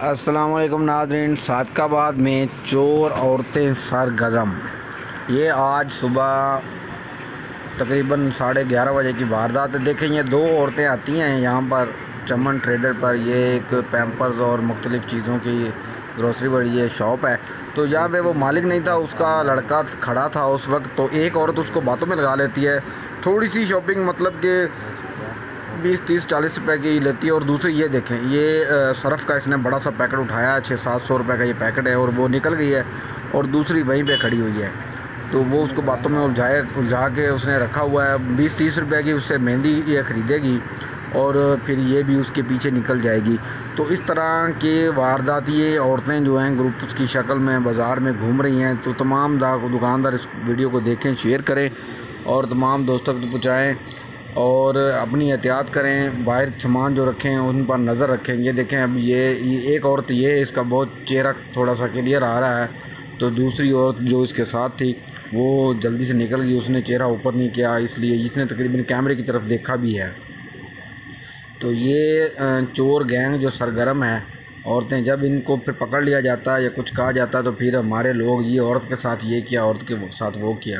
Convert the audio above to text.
अस्सलामुअलैकुम नाज़रीन। सादकाबाद में चोर औरतें सरगर्म। ये आज सुबह तकरीबन 11:30 बजे की वारदात है। देखें, ये दो औरतें आती हैं यहाँ पर चमन ट्रेडर पर। ये एक पैम्पर्स और मुख्तलिफ़ चीज़ों की ग्रोसरी बड़ी ये शॉप है। तो यहाँ पे वो मालिक नहीं था, उसका लड़का खड़ा था उस वक्त। तो एक औरत उसको बातों में लगा लेती है, थोड़ी सी शॉपिंग मतलब कि 20-30-40 रुपए की लेती है। और दूसरी ये देखें, ये सरफ़ का इसने बड़ा सा पैकेट उठाया, 600-700 रुपये का ये पैकेट है, और वो निकल गई है। और दूसरी वहीं पे खड़ी हुई है। तो वो उसको बातों में उलझा के उसने रखा हुआ है। 20-30 रुपये की उससे मेहंदी ये ख़रीदेगी और फिर ये भी उसके पीछे निकल जाएगी। तो इस तरह के वारदात ये औरतें जो हैं ग्रुप्स की शक्ल में बाज़ार में घूम रही हैं। तो तमाम दुकानदार इस वीडियो को देखें, शेयर करें और तमाम दोस्तों तक पहुँचाएँ और अपनी एहतियात करें। बाहर सामान जो रखें उन पर नज़र रखें। ये देखें, अब ये एक औरत, ये इसका बहुत चेहरा थोड़ा सा क्लियर आ रहा है। तो दूसरी औरत जो इसके साथ थी वो जल्दी से निकल गई, उसने चेहरा ऊपर नहीं किया, इसलिए इसने तकरीबन कैमरे की तरफ देखा भी है। तो ये चोर गैंग जो सरगर्म है, औरतें, जब इनको फिर पकड़ लिया जाता है या कुछ कहा जाता है तो फिर हमारे लोग ये औरत के साथ ये किया, औरत के साथ वो किया।